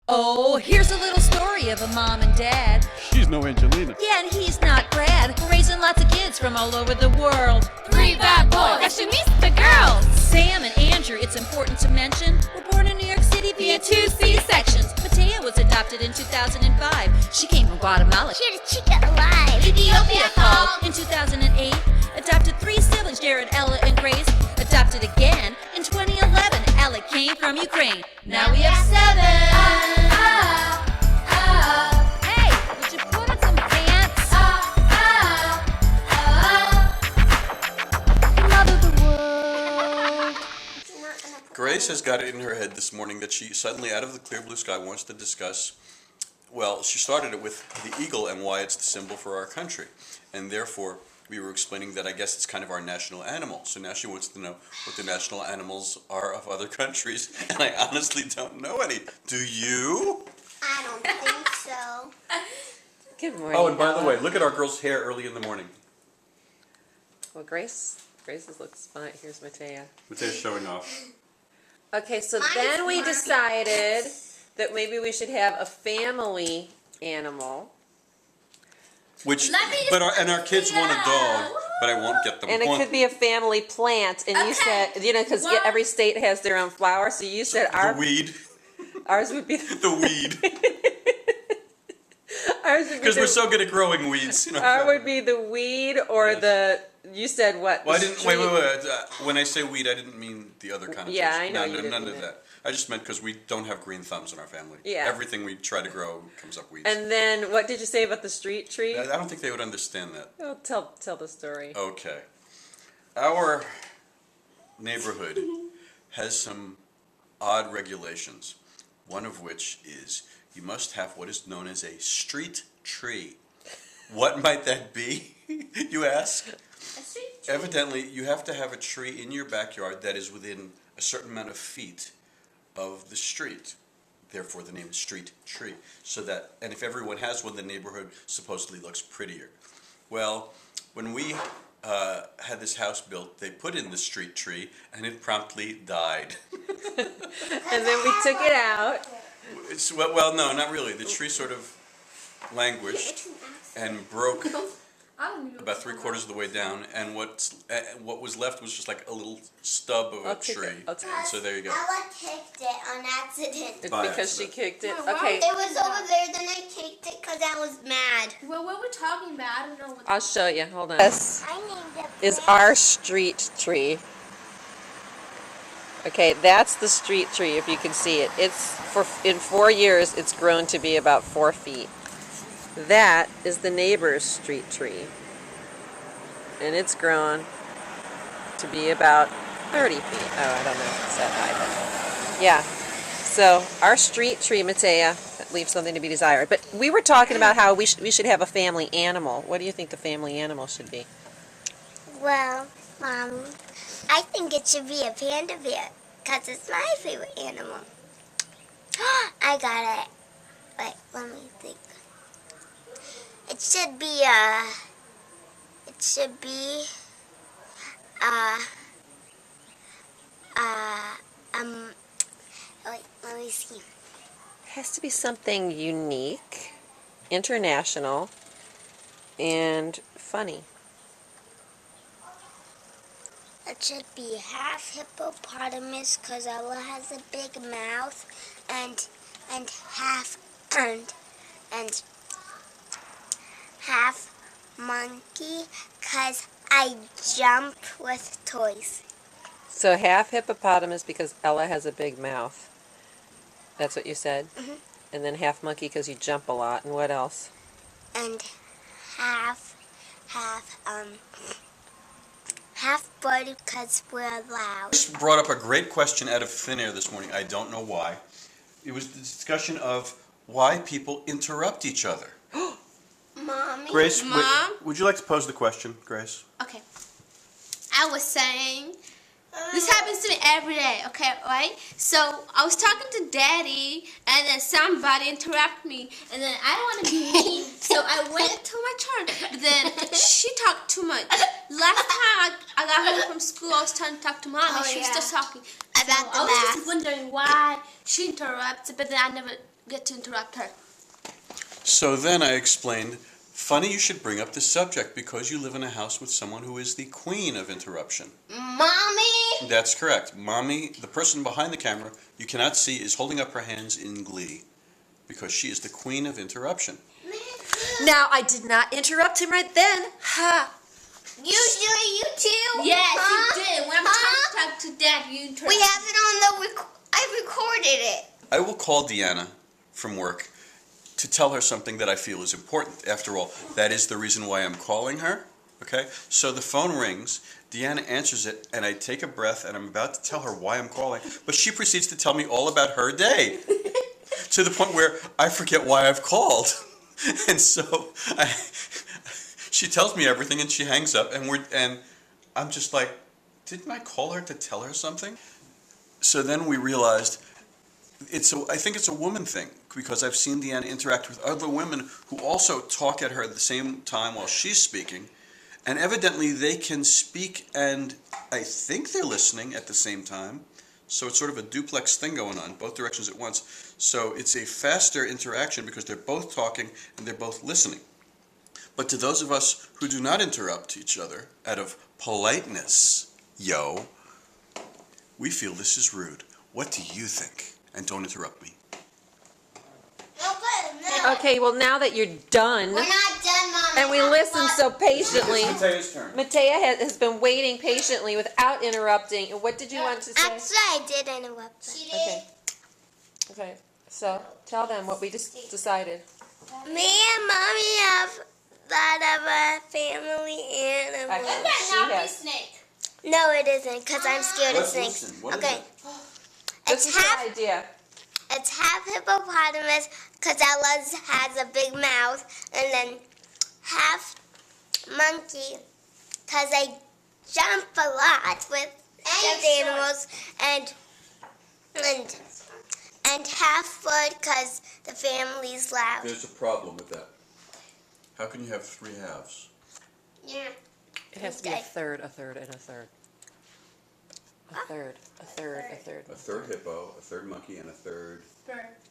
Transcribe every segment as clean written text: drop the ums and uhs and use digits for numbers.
Oh, here's a little story of a mom and dad. She's no Angelina. Yeah, and he's not Brad. We're raising lots of kids from all over the world. 3 bad boys, fashionista girls. Sam and Andrew, it's important to mention, were born in New York City via 2 C-sections. Matea was adopted in 2005. She came from Guatemala. She's a chica alive. Ethiopia called in 2008. Adopted 3 siblings, Jared, Ella, and Grace. Adopted again in 2011. Ella came from Ukraine. Now we have 7. Hey, would you put on some pants? Mother the world. Grace has got it in her head this morning that she suddenly, out of the clear blue sky, wants to discuss, well, she started it with the eagle and why it's the symbol for our country. And therefore, we were explaining that I guess it's kind of our national animal. So now she wants to know what the national animals are of other countries. And I honestly don't know any. Do you? I don't think so. Good morning. Oh, and by the Ella. way, look at our girl's hair early in the morning. Well, Grace's looks fine. Here's Matea. Matea's showing off. Okay, so Mine's then we Marty. decided that maybe we should have a family animal. Which, Let me just but our kids want a dog, know. but I won't get them And it one. could be a family plant. And you Okay. said, because What? every state has their own flower. So you said The weed. ours would be The weed. ours would be Because we're so good at growing weeds. ours would be the weed or Yes. you said what? Well, I The didn't. street- Wait. When I say weed, I didn't mean the other kind of. Yeah, I know No, you didn't none mean of that. that. I just meant because we don't have green thumbs in our family. Yeah. Everything we try to grow comes up weeds. And then what did you say about the street tree? I don't think they would understand that. Oh, tell the story. Okay. Our neighborhood has some odd regulations. One of which is you must have what is known as a street tree. What might that be? You ask? Evidently, you have to have a tree in your backyard that is within a certain amount of feet of the street. Therefore, the name is street tree. So that, and if everyone has one, the neighborhood supposedly looks prettier. Well, when we had this house built, they put in the street tree, and it promptly died. And then we took it out. Well, no, not really. The tree sort of languished and broke about 3/4 of the way down, and what was left was just like a little stub of a I'll take tree. it. I'll take And so there you go. Ella kicked it on accident. It's By because she accident. kicked it. Why? Okay, It was over there, then I kicked it because I was mad. Well, what we're talking about, I don't know what. I'll show you. Hold on. This I named it. is our street tree. Okay, that's the street tree. If you can see it, in 4 years it's grown to be about 4 feet. That is the neighbor's street tree, and it's grown to be about 30 feet. Oh, I don't know if it's that high, but yeah. So our street tree, Matea, leaves something to be desired. But we were talking about how we should have a family animal. What do you think the family animal should be? Well, Mom, I think it should be a panda bear because it's my favorite animal. I got it. Wait, let me think. It should be wait, let me see. It has to be something unique, international, and funny. It should be half hippopotamus because Ella has a big mouth, and half and half monkey because I jump with toys. So half hippopotamus because Ella has a big mouth. That's what you said? Mhm. And then half monkey because you jump a lot. And what else? And half bird because we're loud. This brought up a great question out of thin air this morning. I don't know why. It was the discussion of why people interrupt each other. Mommy? Grace, Mom? would you like to pose the question, Grace? Okay. I was saying This happens to me every day, okay, right? So I was talking to Daddy, and then somebody interrupted me, and then I don't want to be mean, so I went to my turn. But then she talked too much. Last time I got home from school, I was trying to talk to Mom, and she was still talking. About the I was math. just wondering why she interrupts, but then I never get to interrupt her. So then I explained, funny you should bring up this subject because you live in a house with someone who is the queen of interruption. Mommy! That's correct. Mommy, the person behind the camera you cannot see, is holding up her hands in glee because she is the queen of interruption. Now, I did not interrupt him right then. Ha! Usually you too? Yes, Huh? you did. When I'm talking to Dad, you interrupt. We have it on the I recorded it. I will call Deanna from work to tell her something that I feel is important. After all, that is the reason why I'm calling her. Okay? So the phone rings, Deanna answers it, and I take a breath, and I'm about to tell her why I'm calling, but she proceeds to tell me all about her day, to the point where I forget why I've called. And so she tells me everything, and she hangs up, and I'm just like, didn't I call her to tell her something? So then we realized I think it's a woman thing, because I've seen Deanna interact with other women who also talk at her at the same time while she's speaking, and evidently they can speak and I think they're listening at the same time. So it's sort of a duplex thing going on, both directions at once. So it's a faster interaction because they're both talking and they're both listening. But to those of us who do not interrupt each other out of politeness, we feel this is rude. What do you think? And don't interrupt me. No. Okay, well, now that you're done, We're not done, Mom. and we listened so patiently, It's Matea's turn. Matea has been waiting patiently without interrupting. What did you want to say? Actually, I did interrupt. She Okay. Okay, so tell them what we just decided. Me and Mommy have that of a family animal. Actually, That's she not a has. snake. No, it isn't, because I'm scared of Let's snakes. listen. What is Okay. it? This It's is half the idea. It's half hippopotamus, because Ella's has a big mouth, and then half monkey, because they jump a lot with stuffed animals, and half bird, because the family's loud. There's a problem with that. How can you have three halves? Yeah. It has to be a Okay. third, a third, and a third. A third, a third, a third. A third hippo, a third monkey, and a third...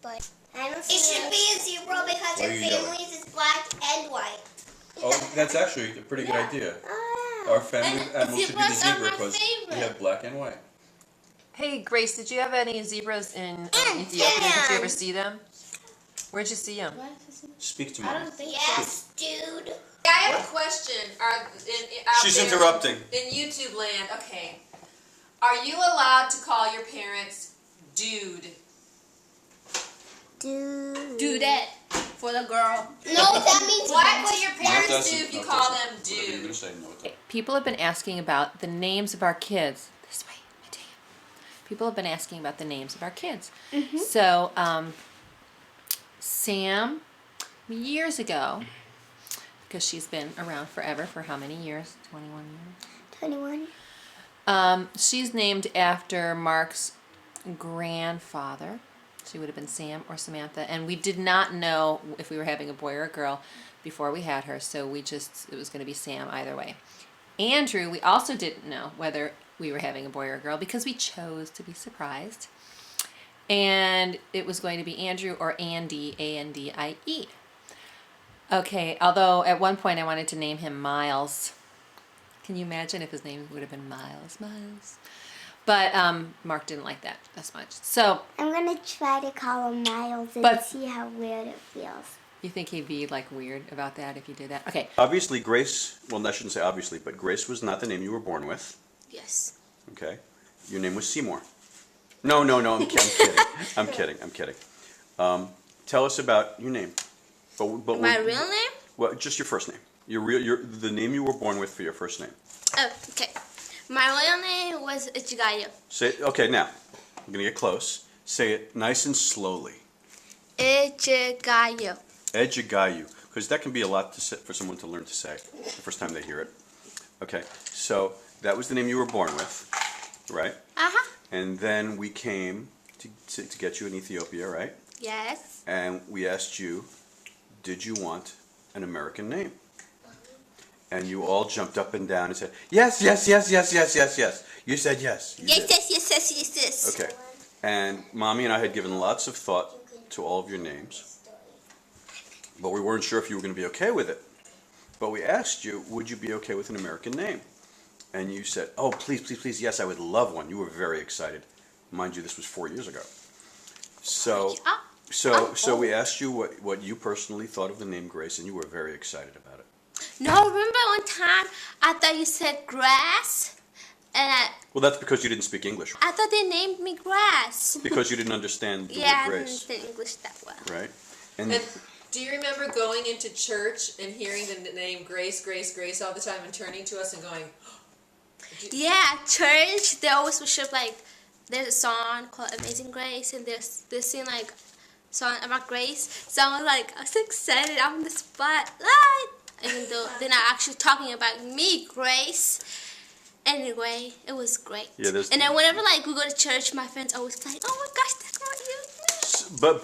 But I don't see it should be a zebra because Why are you yelling? is black and white. Oh, that's actually a pretty good idea. Oh. Our family And animal should be the zebras are zebra my because we favorite. have black and white. Hey, Grace, did you have any zebras in Ethiopia? Did you ever see them? Where'd you see them? Speak to me. I don't think Yes, dude. I have a question. She's interrupting. In YouTube land, okay. Are you allowed to call your parents dude? Dude. Do that for the girl. No, that means What do your No, it parents doesn't. do if you No, it call doesn't. them Whatever you're dude? gonna say, no, it doesn't. People have been asking about the names of our kids. This way, Matea. People have been asking about the names of our kids. So, Sam, years ago, because she's been around forever, for how many years? 21 years? 21. She's named after Mark's grandfather. She would have been Sam or Samantha. And we did not know if we were having a boy or a girl before we had her, so it was going to be Sam either way. Andrew, we also didn't know whether we were having a boy or a girl because we chose to be surprised. And it was going to be Andrew or Andy, A-N-D-I-E. Okay, although at one point I wanted to name him Miles. Can you imagine if his name would have been Miles? But Mark didn't like that as much. So I'm going to try to call him Miles and But- see how weird it feels. you think he'd be like weird about that if you did that? Okay. Obviously, Grace, well, I shouldn't say obviously, but Grace was not the name you were born with. Yes. Okay. Your name was Seymour. No, I'm kidding. I'm kidding. Tell us about your name. But My real name? Well, just your first name. The name you were born with for your first name. Oh, okay. My real name was Ichigayo. Say okay now. I'm gonna get close. Say it nice and slowly. Ichigayo. Ejigayu, because that can be a lot to say, for someone to learn to say the first time they hear it. Okay, so that was the name you were born with. right? Uh-huh. And then we came to get you in Ethiopia, right? Yes. And we asked you, did you want an American name? And you all jumped up and down and said, yes, yes, yes, yes, yes, yes, yes. You said yes. You Yes, did. yes, yes, yes, yes, yes. Okay. And Mommy and I had given lots of thought to all of your names, but we weren't sure if you were going to be okay with it. But we asked you, would you be okay with an American name? And you said, oh, please, please, please, yes, I would love one. You were very excited. Mind you, this was 4 years ago. So we asked you what you personally thought of the name Grace, and you were very excited about it. No, remember one time I thought you said grass? And Well, that's because you didn't speak English. I thought they named me Grass. Because you didn't understand the Yeah, I word didn't Grace, understand English that well. right? And do you remember going into church and hearing the name Grace, Grace, Grace all the time and turning to us and going, Yeah, church, they always worship, like, there's a song called Amazing Grace, and they sing, like, song about grace. So I was so excited, I'm in the spotlight. Even though they're not actually talking about me, Grace. Anyway, it was great. Yeah, and then whenever, like, we go to church, my friends always like, oh my gosh, that's what you.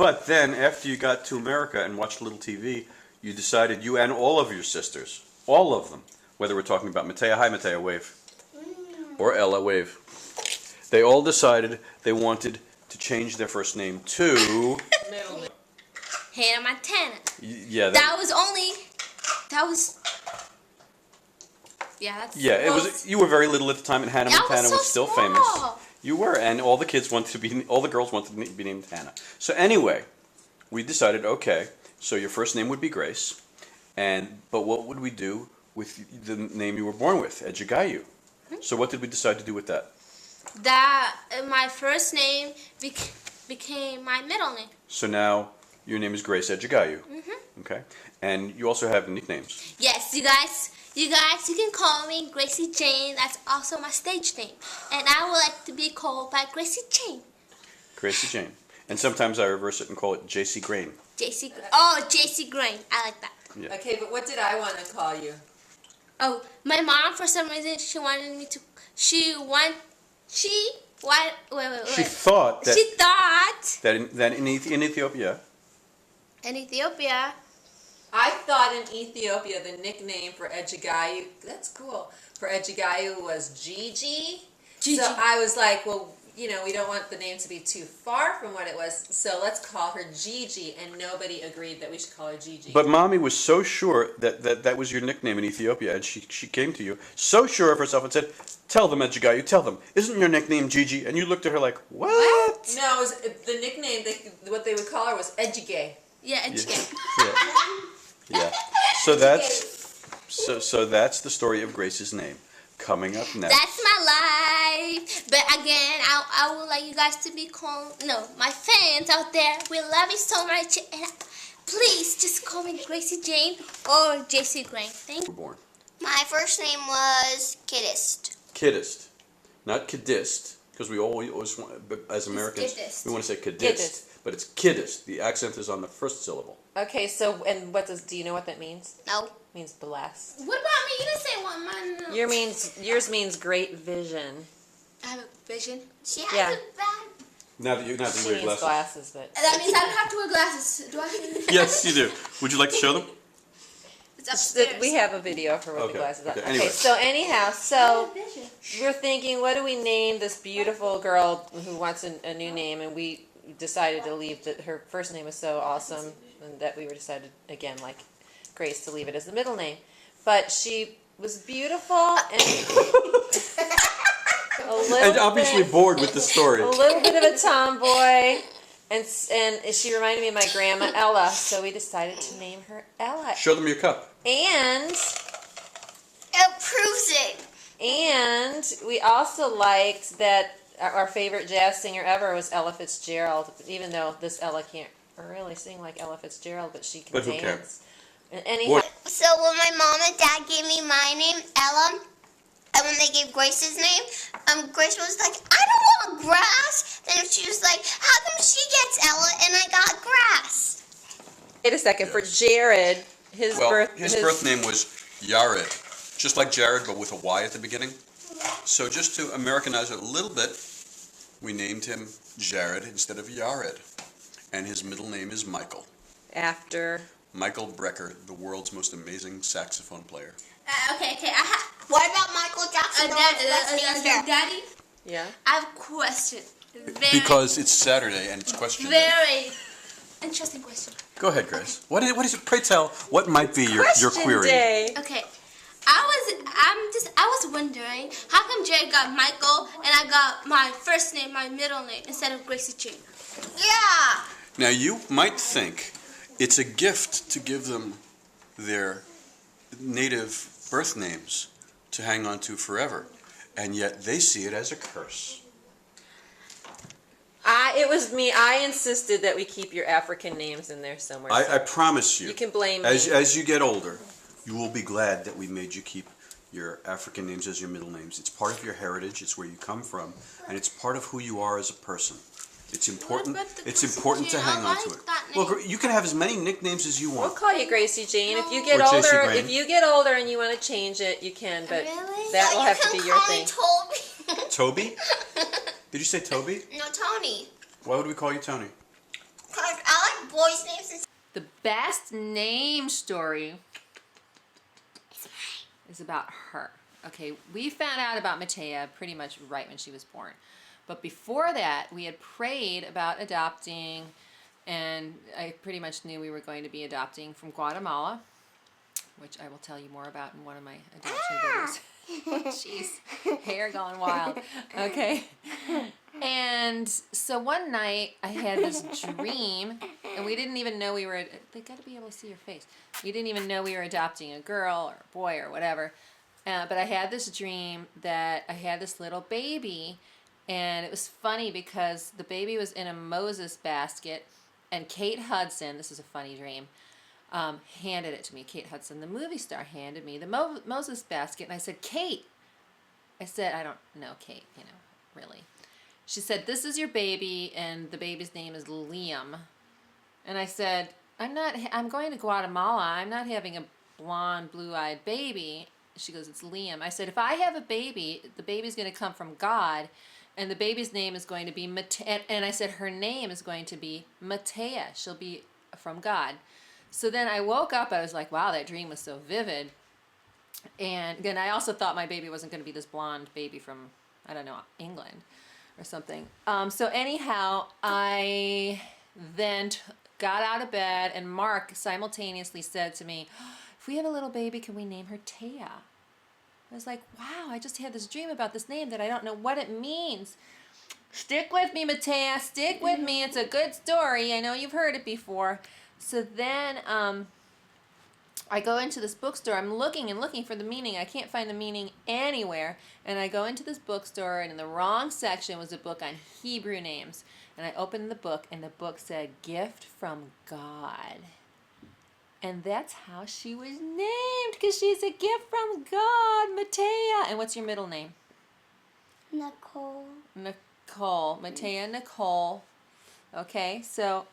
But then, after you got to America and watched a little TV, you decided, you and all of your sisters, all of them, whether we're talking about Matea, hi Matea, wave, or Ella, wave, they all decided they wanted to change their first name to... middle name? Hannah Montana. Yeah, That was. Yeah, that's. yeah, it was. You were very little at the time, and Hannah I was Montana so was still small. famous. You were, and all the kids wanted to be, all the girls wanted to be named Hannah. So anyway, we decided, okay, so your first name would be Grace, but what would we do with the name you were born with, Ejigayu? So what did we decide to do with that? That my first name became my middle name. So now your name is Grace Ejigayu. Okay, and you also have nicknames. Yes, you guys, you can call me Gracie Jane. That's also my stage name, and I would like to be called by Gracie Jane. Gracie Jane, and sometimes I reverse it and call it JC Grain. JC Grain. I like that. Yeah. Okay, but what did I want to call you? Oh, my mom, for some reason, she wanted me to. Wait. She thought that She thought that in Ethiopia. in Ethiopia. I thought in Ethiopia the nickname for Ejigayu, that's cool, for Ejigayu was Gigi. So I was like, well, you know, we don't want the name to be too far from what it was, so let's call her Gigi, and nobody agreed that we should call her Gigi. But Mommy was so sure that was your nickname in Ethiopia, and she came to you so sure of herself and said, tell them, Ejigayu, tell them, isn't your nickname Gigi? And you looked at her like, what? No, it was, the nickname, what they would call her was Ejige. Yeah, Ejike. Yeah. So that's the story of Grace's name. Coming up next. That's my life. But again, I would like you guys to be called, my fans out there. We love you so much. And please just call me Gracie Jane or JC Grain. Thank you. Born. My first name was Kiddist. Kiddist, not Kiddist, because we always want, but as Americans, Kiddist. we want to say Kiddist, Kiddist. but it's Kiddist. The accent is on the first syllable. Okay, so, and do you know what that means? No. It means blessed. What about me? You didn't say one. Mine. Yours means great vision. I have a vision. She has Yeah. a bad. Now that you She wear needs glasses. glasses, but That means I don't have to wear glasses. Do I? Yes, you do. Would you like to show them? It's upstairs. we have a video of her with Okay, the glasses on. okay, Okay, anyway. so anyhow, I so have a vision. we're thinking, what do we name this beautiful girl who wants a new name? And we decided to leave her first name was so awesome, and that we were decided again, like Grace, to leave it as the middle name. But she was beautiful and a little And obviously bit, bored with the story. a little bit of a tomboy, and she reminded me of my grandma Ella. So we decided to name her Ella. Show them your cup. And It proves it. And we also liked that our favorite jazz singer ever was Ella Fitzgerald, even though this Ella can't really sing like Ella Fitzgerald, but she can But who dance. cares? And anyhow, What? So when my mom and dad gave me my name, Ella, and when they gave Grace's name, Grace was like, I don't want grass. Then she was like, how come she gets Ella and I got grass? wait a second. For Jared, his Well, birth his birth name was Yared, just like Jared, but with a Y at the beginning. So just to Americanize it a little bit, we named him Jared instead of Yared. And his middle name is Michael. After Michael Brecker, the world's most amazing saxophone player. Okay. What about Michael Jackson? Daddy, yeah. I have a question. Because it's Saturday and it's question day. Very interesting question. Go ahead, Grace. What is it? Pray tell, what might be your Question query? day. Okay, I was wondering how come Jerry got Michael and I got my first name, my middle name instead of Gracie Jane. Yeah. Now you might think it's a gift to give them their native birth names to hang on to forever, and yet they see it as a curse. It was me. I insisted that we keep your African names in there somewhere. I promise you, You can blame me. as you get older, you will be glad that we made you keep your African names as your middle names. It's part of your heritage. It's where you come from, and it's part of who you are as a person. It's important. What about the It's important to Jane? hang I on to like it. that Well, name. you can have as many nicknames as you We'll want. call you Gracie Jane. If you get Or J.C. older, Graham. if you get older and you want to change it, you can. But Really? that will have to be your thing. Toby. Toby? Did you say Toby? No, Tony. Why would we call you Tony? Cause I like boys' names. The best name story is about her. Okay, we found out about Matea pretty much right when she was born. But before that, we had prayed about adopting, and I pretty much knew we were going to be adopting from Guatemala, which I will tell you more about in one of my adoption videos. Jeez, hair going wild. Okay. And so one night I had this dream, and we didn't even know we were, they got to be able to see your face. We didn't even know we were adopting a girl or a boy or whatever. But I had this dream that I had this little baby, and it was funny because the baby was in a Moses basket, and Kate Hudson, this is a funny dream, handed it to me. Kate Hudson, the movie star, handed me the Moses basket, and I said, Kate. I said, I don't know Kate, really. She said, this is your baby, and the baby's name is Liam. And I said, I'm going to Guatemala. I'm not having a blonde, blue-eyed baby. She goes, it's Liam. I said, if I have a baby, the baby's going to come from God, and the baby's name is going to be Matea. And I said, her name is going to be Matea. She'll be from God. So then I woke up. I was like, wow, that dream was so vivid. And then I also thought my baby wasn't going to be this blonde baby from, I don't know, England or something. So anyhow, I then got out of bed, and Mark simultaneously said to me, if we have a little baby, can we name her Taya? I was like, wow, I just had this dream about this name that I don't know what it means. Stick with me, Matea. Stick with me. It's a good story. I know you've heard it before. So then I go into this bookstore. I'm looking and looking for the meaning. I can't find the meaning anywhere. And I go into this bookstore, and in the wrong section was a book on Hebrew names. And I opened the book, and the book said, Gift from God. And that's how she was named, because she's a gift from God, Matea. And what's your middle name? Nicole. Nicole. Matea Nicole. Okay, so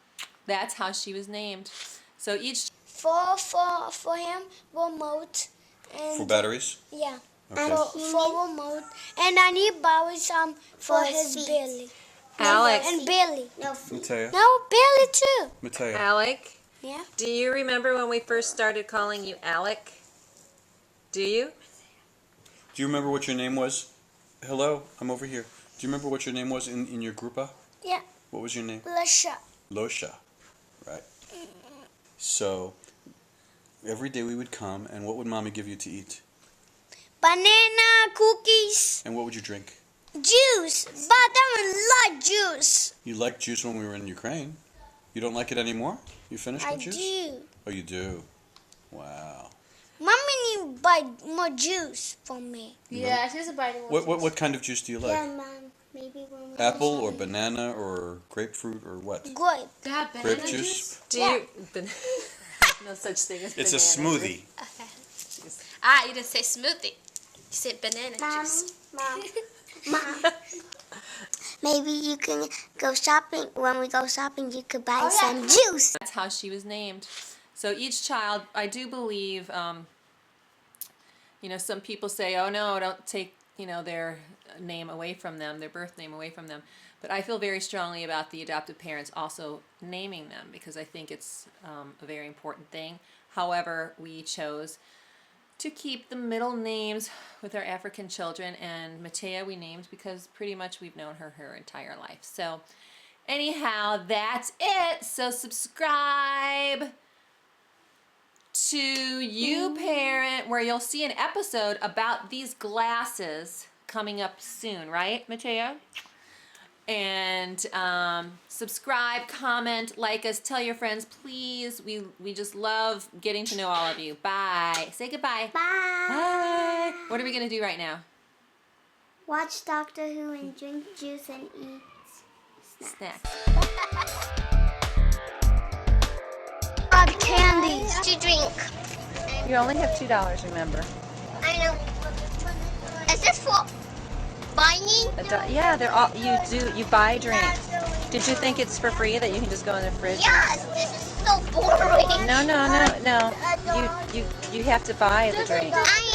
that's how she was named. So each... For him, remote. And For batteries? yeah. Okay. For remote. And I need batteries for his Billy. Alex. And Billy. Matea. No, Billy too. Matea. Alec, Yeah. do you remember when we first started calling you Alec? Do you? Do you remember what your name was? Hello, I'm over here. Do you remember what your name was in your groupa? Yeah. What was your name? Lasha. Losha, right? So, every day we would come, and what would Mommy give you to eat? Banana, cookies, And what would you drink? juice. But I don't like juice. You liked juice when we were in Ukraine. You don't like it anymore? You finished I with juice? do. Oh, you do? Wow. Mommy need to buy more juice for me. Yeah, she's a bite. What kind of juice do you like? Yeah, Mom. Maybe when we Apple or banana or grapefruit or what? Grape. They have Grape banana juice? Do you? No such thing as It's a banana. smoothie. You didn't say smoothie. You said banana juice. Mom. Maybe you can go shopping. When we go shopping, you could buy some juice. That's how she was named. So each child, I do believe, some people say, oh no, don't take their name away from them, their birth name away from them. But I feel very strongly about the adoptive parents also naming them because I think it's a very important thing. However, we chose to keep the middle names with our African children, and Matea we named because pretty much we've known her entire life. So anyhow, that's it. So subscribe to YouParent, where you'll see an episode about these glasses coming up soon, right, Matea? And subscribe, comment, like us, tell your friends, please. We just love getting to know all of you. Bye. Say goodbye. Bye. Bye. What are we going to do right now? Watch Doctor Who and drink juice and eat Snacks. candies to drink. You only have $2, remember. I know. Is this for buying? Yeah, they're all you buy a drink. Did you think it's for free that you can just go in the fridge? Yes, this is so boring. No. You have to buy the drink. I